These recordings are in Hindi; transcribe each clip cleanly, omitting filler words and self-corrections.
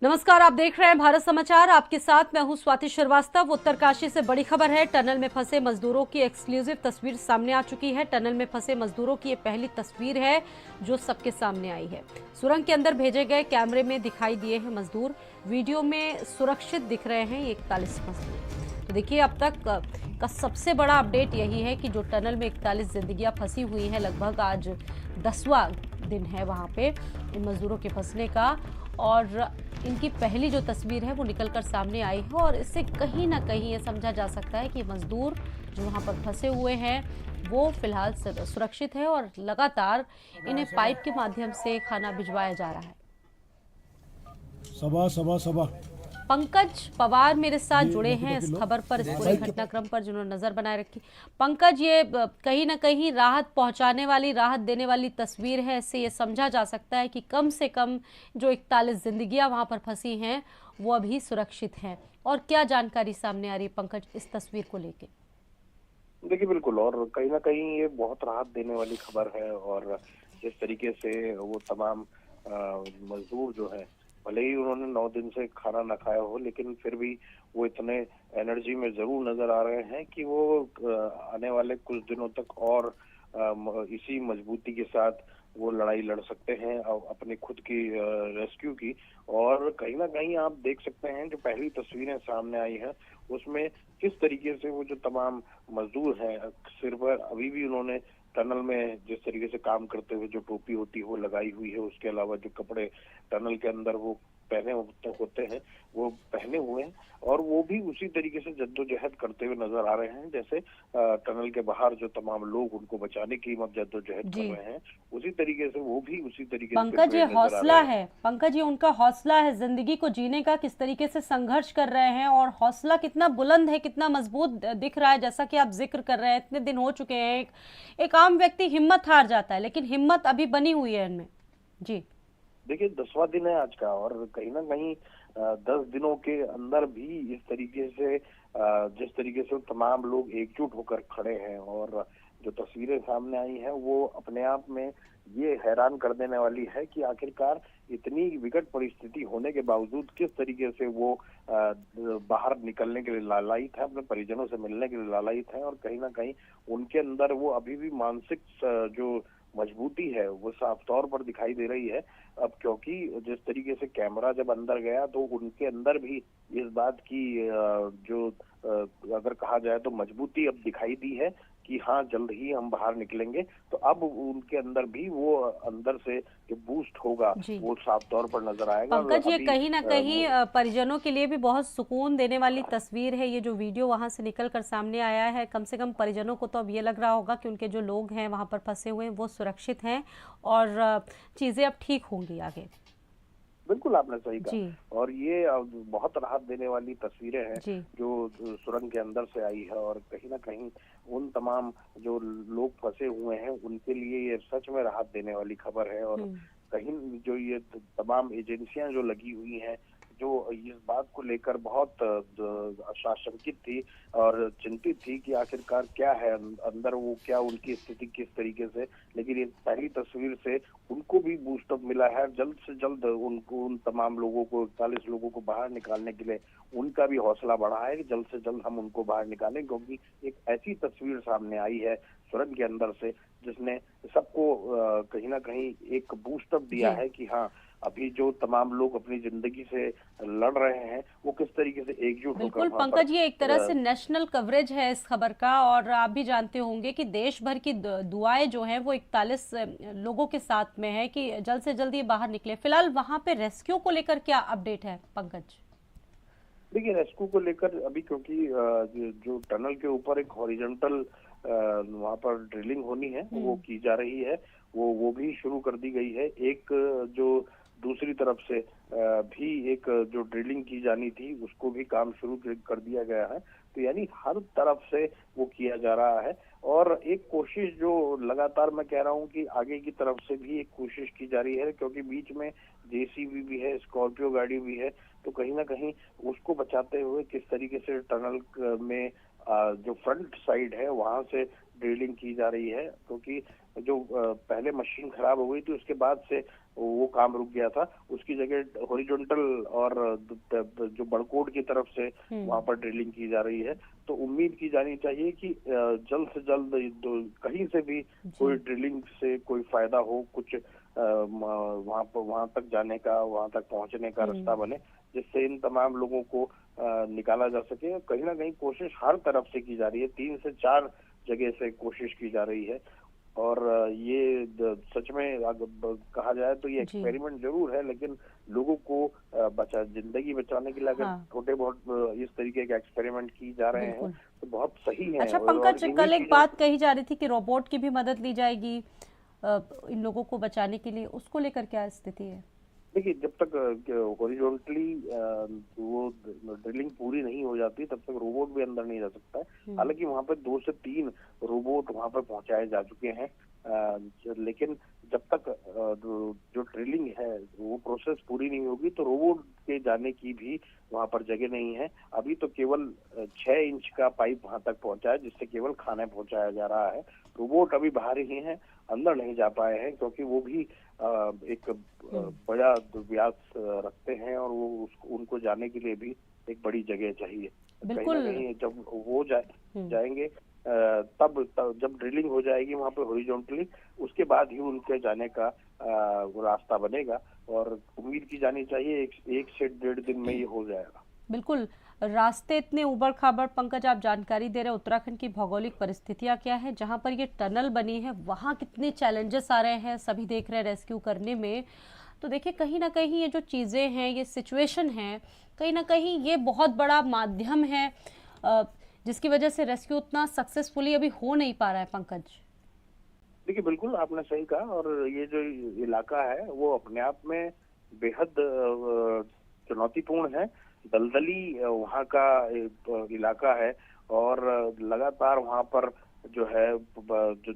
नमस्कार, आप देख रहे हैं भारत समाचार। आपके साथ मैं हूं स्वाति श्रीवास्तव। उत्तरकाशी से बड़ी खबर है। टनल में फंसे मजदूरों की एक्सक्लूसिव तस्वीर सामने आ चुकी है। टनल में फंसे मजदूरों की ये पहली तस्वीर है जो सबके सामने आई है। सुरंग के अंदर भेजे गए कैमरे में दिखाई दिए हैं मजदूर। वीडियो में सुरक्षित दिख रहे हैं ये 41 मजदूर। तो देखिए, अब तक का सबसे बड़ा अपडेट यही है कि जो टनल में 41 जिंदगियां फंसी हुई हैं, लगभग आज 10वां दिन है वहां पे इन मजदूरों के फंसने का, और इनकी पहली जो तस्वीर है वो निकलकर सामने आई है। और इससे कहीं ना कहीं ये समझा जा सकता है कि मजदूर जो वहां पर फंसे हुए हैं वो फिलहाल सुरक्षित है और लगातार इन्हें पाइप के माध्यम से खाना भिजवाया जा रहा है। सबा सबा सबा पंकज पवार मेरे साथ जुड़े हैं इस किलो खबर पर, इस पूरे घटनाक्रम पर जिन्होंने नजर बनाए रखी। पंकज, ये कहीं ना कहीं राहत पहुंचाने वाली, राहत देने वाली तस्वीर है। इससे ये समझा जा सकता है कि कम से कम जो 41 जिंदगियां वहां पर फंसी हैं वो अभी सुरक्षित हैं। और क्या जानकारी सामने आ रही है पंकज इस तस्वीर को लेके? देखिए, बिल्कुल, और कहीं ना कहीं ये बहुत राहत देने वाली खबर है। और जिस तरीके से वो तमाम मजदूर जो है, भले ही उन्होंने 9 दिन से खाना न खाया हो, लेकिन फिर भी वो इतने एनर्जी में जरूर नजर आ रहे हैं कि वो आने वाले कुछ दिनों तक और इसी मजबूती के साथ वो लड़ाई लड़ सकते हैं अपने खुद की रेस्क्यू की। और कहीं ना कहीं आप देख सकते हैं जो पहली तस्वीरें सामने आई हैं उसमें किस तरीके से वो जो तमाम मजदूर हैं, सिर पर अभी भी उन्होंने टनल में जिस तरीके से काम करते हुए जो टोपी होती है वो लगाई हुई है, उसके अलावा जो कपड़े टनल के अंदर वो पहने होते हैं वो पहने हुए हैं, और वो भी उसी तरीके से जद्दोजहद करते हुए नजर आ रहे हैं जैसे टनल के बाहर जो तमाम लोग उनको बचाने की जद्दोजहद कर रहे हैं, उसी तरीके से वो भी उसी तरीके से पंकज, ये हौसला है। पंकज, ये उनका हौसला है जिंदगी को जीने का, किस तरीके से संघर्ष कर रहे हैं, और हौसला कितना बुलंद है, कितना मजबूत दिख रहा है। जैसा कि आप जिक्र कर रहे हैं, इतने दिन हो चुके हैं, एक आम व्यक्ति हिम्मत हार जाता है, लेकिन हिम्मत अभी बनी हुई है इनमें। जी देखिए, 10वां दिन है आज का, और कहीं ना कहीं 10 दिनों के अंदर भी इस तरीके से जिस तरीके से तमाम लोग एकजुट होकर खड़े हैं, और जो तस्वीरें सामने आई हैं वो अपने आप में ये हैरान कर देने वाली है कि आखिरकार इतनी विकट परिस्थिति होने के बावजूद किस तरीके से वो बाहर निकलने के लिए लालायित है, अपने परिजनों से मिलने के लिए लालायित है। और कहीं ना कहीं उनके अंदर वो अभी भी मानसिक जो मजबूती है वो साफ तौर पर दिखाई दे रही है। अब क्योंकि जिस तरीके से कैमरा जब अंदर गया तो उनके अंदर भी इस बात की जो अगर कहा जाए तो मजबूती अब दिखाई दी है कि हाँ, जल्द ही हम बाहर निकलेंगे। तो अब उनके अंदर भी वो अंदर से जो बूस्ट होगा वो साफ तौर पर नजर आएगा। पंकज, ये कहीं ना कहीं परिजनों के लिए भी बहुत सुकून देने वाली तस्वीर है। ये जो वीडियो वहां से निकल कर सामने आया है, कम से कम परिजनों को तो अब ये लग रहा होगा कि उनके जो लोग हैं वहां पर फंसे हुए हैं वो सुरक्षित हैं और चीजें अब ठीक होंगी आगे। बिल्कुल, आपने सही कहा, और ये बहुत राहत देने वाली तस्वीरें हैं जो सुरंग के अंदर से आई है। और कहीं ना कहीं उन तमाम जो लोग फंसे हुए हैं उनके लिए ये सच में राहत देने वाली खबर है। और कहीं जो ये तमाम एजेंसियां जो लगी हुई हैं जो इस बात को लेकर बहुत आशंकित थी और चिंतित थी कि आखिरकार क्या है अंदर, वो क्या उनकी स्थिति किस तरीके से, लेकिन ये पहली तस्वीर से उनको भी बूस्टअप मिला है। जल्द से जल्द उनको, उन तमाम लोगों को, 41 लोगों को बाहर निकालने के लिए उनका भी हौसला बढ़ा है कि जल्द से जल्द हम उनको बाहर निकालें, क्योंकि एक ऐसी तस्वीर सामने आई है सुरंग के अंदर से जिसने सबको कहीं ना कहीं एक बूस्टअप दिया है कि हाँ, अभी जो तमाम लोग अपनी जिंदगी से लड़ रहे हैं वो किस तरीके से एकजुट होकर। बिल्कुल पंकज, ये एक तरह से नेशनल कवरेज है इस खबर का, और आप भी जानते होंगे कि देश भर की दुआएं जो हैं वो 41 लोगों के साथ में है कि जल्द से जल्द ये बाहर निकले। फिलहाल वहां पे रेस्क्यू को लेकर क्या अपडेट है पंकज? देखिए, रेस्क्यू को लेकर अभी क्योंकि जो टनल के ऊपर एक हॉरिजॉन्टल वहां पर ड्रिलिंग होनी है वो की जा रही है, वो भी शुरू कर दी गई है। एक जो दूसरी तरफ से भी एक जो ड्रिलिंग की जानी थी उसको भी काम शुरू कर दिया गया है। तो यानी हर तरफ से वो किया जा रहा है, और एक कोशिश जो लगातार मैं कह रहा हूँ कि आगे की तरफ से भी एक कोशिश की जा रही है, क्योंकि बीच में जेसीबी भी है, स्कॉर्पियो गाड़ी भी है, तो कहीं ना कहीं उसको बचाते हुए किस तरीके से टनल में जो फ्रंट साइड है वहां से ड्रिलिंग की जा रही है। क्योंकि जो पहले मशीन खराब हो गई थी उसके बाद से वो काम रुक गया था, उसकी जगह हॉरिजॉन्टल और जो बड़कोट की तरफ से वहां पर ड्रिलिंग की जा रही है। तो उम्मीद की जानी चाहिए कि जल्द से जल्द कहीं से भी कोई ड्रिलिंग से कोई फायदा हो, कुछ वहां तक जाने का, वहां तक पहुंचने का रास्ता बने, जिससे इन तमाम लोगों को निकाला जा सके। कहीं ना कहीं कोशिश हर तरफ से की जा रही है, 3 से 4 जगह से कोशिश की जा रही है। और ये सच में कहा जाए तो ये एक्सपेरिमेंट जरूर है, लेकिन लोगों को जिंदगी बचाने के लिए अगर छोटे बहुत इस तरीके के एक्सपेरिमेंट की जा रहे हैं तो बहुत सही है। अच्छा पंकज, कल एक बात कही जा रही थी कि रोबोट की भी मदद ली जाएगी इन लोगों को बचाने के लिए, उसको लेकर क्या स्थिति है? देखिए, जब तक हॉरिजॉन्टली वो ड्रिलिंग पूरी नहीं हो जाती तब तक रोबोट भी अंदर नहीं जा सकता है। हालांकि वहां पर 2 से 3 रोबोट वहां पर पहुंचाए जा चुके हैं, लेकिन जब तक जो ड्रिलिंग है वो प्रोसेस पूरी नहीं होगी तो रोबोट के जाने की भी वहां पर जगह नहीं है। अभी तो केवल 6 इंच का पाइप वहां तक पहुंचा है, जिससे केवल खाना पहुंचाया जा रहा है। रोबोट अभी बाहर ही हैं, अंदर नहीं जा पाए हैं, क्योंकि वो भी एक बड़ा व्यास रखते हैं और वो उनको जाने के लिए भी एक बड़ी जगह चाहिए। कहीं ना कहीं जब वो जाएंगे तब जब ड्रिलिंग हो जाएगी वहां पर हॉरिजॉन्टली, उसके बाद ही उनके जाने का रास्ता बनेगा। और उम्मीद की जानी चाहिए 1 से 1.5 दिन में ये हो जाएगा। बिल्कुल, रास्ते इतने उबड़ खाबड़, पंकज आप जानकारी दे रहे हैं, उत्तराखंड की भौगोलिक परिस्थितियां क्या है, जहां पर ये टनल बनी है वहां कितने चैलेंजेस आ रहे हैं, सभी देख रहे हैं रेस्क्यू करने में। तो देखिए कहीं ना कहीं ये जो चीज़ें हैं, ये सिचुएशन है, कहीं ना कहीं ये बहुत बड़ा माध्यम है जिसकी वजह से रेस्क्यू उतना सक्सेसफुली अभी हो नहीं पा रहा है। पंकज देखिए, बिल्कुल आपने सही कहा, और ये जो इलाका है वो अपने आप में बेहद चुनौतीपूर्ण है। दलदली वहाँ का इलाका है और लगातार वहाँ पर जो है जो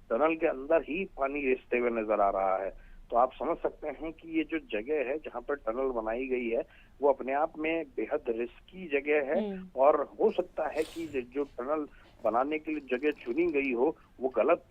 टनल के अंदर ही पानी रिसते हुए नजर आ रहा है। तो आप समझ सकते हैं कि ये जो जगह है जहाँ पर टनल बनाई गई है वो अपने आप में बेहद रिस्की जगह है। और हो सकता है कि जो टनल बनाने के लिए जगह चुनी गई हो वो गलत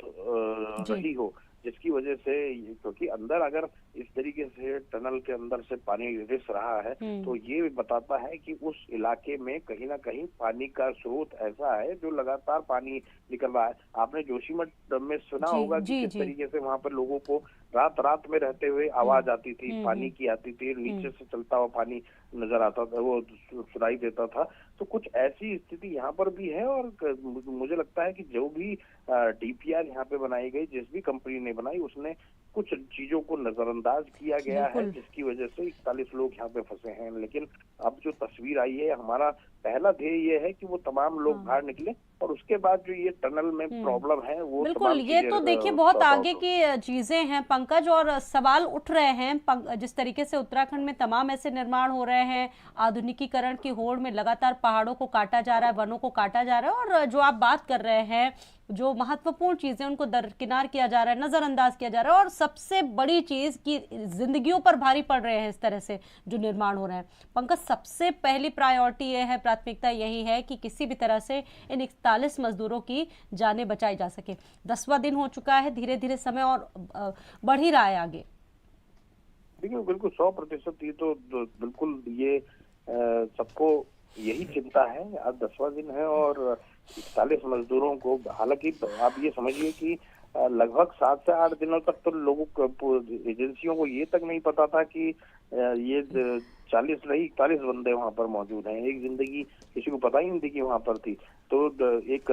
रही हो, जिसकी वजह से, क्योंकि अंदर अगर इस तरीके से टनल के अंदर से पानी रिस रहा है तो ये बताता है कि उस इलाके में कहीं ना कहीं पानी का स्रोत ऐसा है जो लगातार पानी निकल रहा है। आपने जोशीमठ में सुना होगा कि किस तरीके से वहां पर लोगों को रात में रहते हुए आवाज आती थी, पानी की आती थी, नीचे से चलता हुआ पानी नजर आता था, वो सुनाई देता था। तो कुछ ऐसी स्थिति यहाँ पर भी है। और मुझे लगता है कि जो भी डीपीआर यहाँ पे बनाई गई, जिस भी कंपनी ने बनाई, उसने कुछ चीजों को नजरअंदाज किया गया है, जिसकी वजह से 41 लोग यहाँ पे फंसे हैं। लेकिन अब जो तस्वीर आई है, हमारा पहला ध्येय ये है कि वो तमाम लोग बाहर निकले और उसके बाद जो ये टनल में प्रॉब्लम है वो बिल्कुल, ये तो देखिए बहुत आगे की चीजें हैं पंकज, और सवाल उठ रहे हैं जिस तरीके से उत्तराखंड में तमाम ऐसे निर्माण हो रहे हैं, आधुनिकीकरण की होड़ में लगातार पहाड़ों को काटा जा रहा है, वनों को काटा जा रहा है, और जो आप बात कर रहे हैं जो महत्वपूर्ण चीजें उनको दरकिनार किया जा रहा है, नजरअंदाज किया जा रहा है, और सबसे बड़ी चीज की जिंदगियों पर भारी पड़ रहे हैं इस तरह से जो निर्माण हो रहे हैं। पंकज, सबसे पहली प्रायोरिटी ये है, प्राथमिकता यही है कि किसी भी तरह से इन 41 मजदूरों की जानें बचाई जा सके। 10वां दिन हो चुका है, धीरे धीरे समय और बढ़ ही रहा है आगे। देखिए, बिल्कुल 100% ये तो बिल्कुल ये सबको यही चिंता है। आज 10वां दिन है और 41 मजदूरों को, हालांकि आप ये समझिए कि लगभग 7 से 8 दिनों तक तो लोगों को, एजेंसियों को ये तक नहीं पता था कि ये 40 नहीं 41 बंदे वहां पर मौजूद हैं। एक जिंदगी किसी को पता ही नहीं थी कि वहां पर थी। तो एक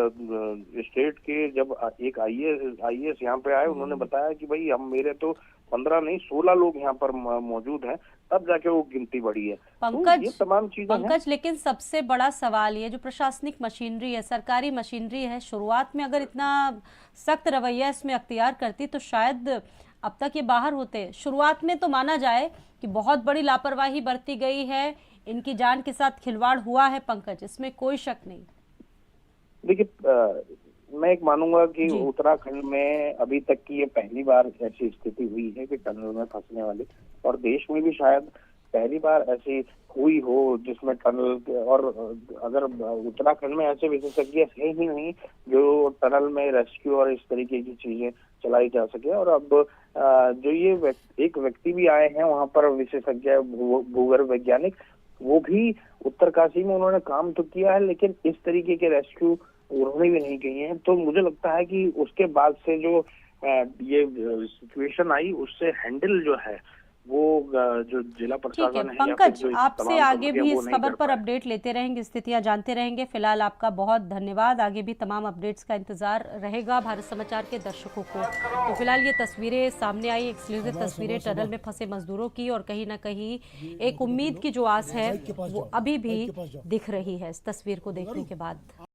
स्टेट के जब एक आईएएस यहाँ पे आए, उन्होंने बताया कि भाई हम मेरे तो 15 नहीं 16 लोग यहाँ पर मौजूद हैं, तब जाके वो गिनती बढ़ी है। पंकज, तो ये तमाम चीजें हैं। लेकिन सबसे बड़ा सवाल ये जो प्रशासनिक मशीनरी है, सरकारी मशीनरी है, शुरुआत में अगर इतना सख्त रवैया इसमें अख्तियार करती तो शायद अब तक ये बाहर होते। शुरुआत में तो माना जाए कि बहुत बड़ी लापरवाही बरती गई है, इनकी जान के साथ खिलवाड़ हुआ है पंकज, इसमें कोई शक नहीं। देखिए, मैं एक मानूंगा कि उत्तराखंड में अभी तक की ये पहली बार ऐसी स्थिति हुई है कि टनल में फंसने वाली, और देश में भी शायद पहली बार ऐसी हुई हो जिसमें टनल, और अगर उत्तराखंड में ऐसे विशेषज्ञ है ही नहीं जो टनल में रेस्क्यू और इस तरीके की चीजें चलाई जा सके। और अब जो ये एक व्यक्ति भी आए हैं वहां पर, विशेषज्ञ भूगर्भ वैज्ञानिक, वो भी उत्तरकाशी में उन्होंने काम तो किया है, लेकिन इस तरीके के रेस्क्यू उन्होंने भी नहीं किए हैं। तो मुझे लगता है कि उसके बाद से जो ये सिचुएशन आई, उससे हैंडल जो है वो जो जिला ठीक है प्रशासन है या फिर पंकज, जो आपसे तमाम आगे कमेटियां, भी वो इस नहीं खबर कर पर पाए। अपडेट लेते रहेंगे, स्थितियां जानते रहेंगे। फिलहाल आपका बहुत धन्यवाद। आगे भी तमाम अपडेट्स का इंतजार रहेगा भारत समाचार के दर्शकों को। तो फिलहाल ये तस्वीरें सामने आई, एक्सक्लूसिव तस्वीरें टनल में फंसे मजदूरों की, और कहीं ना कहीं एक उम्मीद की जो आस है वो अभी भी दिख रही है इस तस्वीर को देखने के बाद।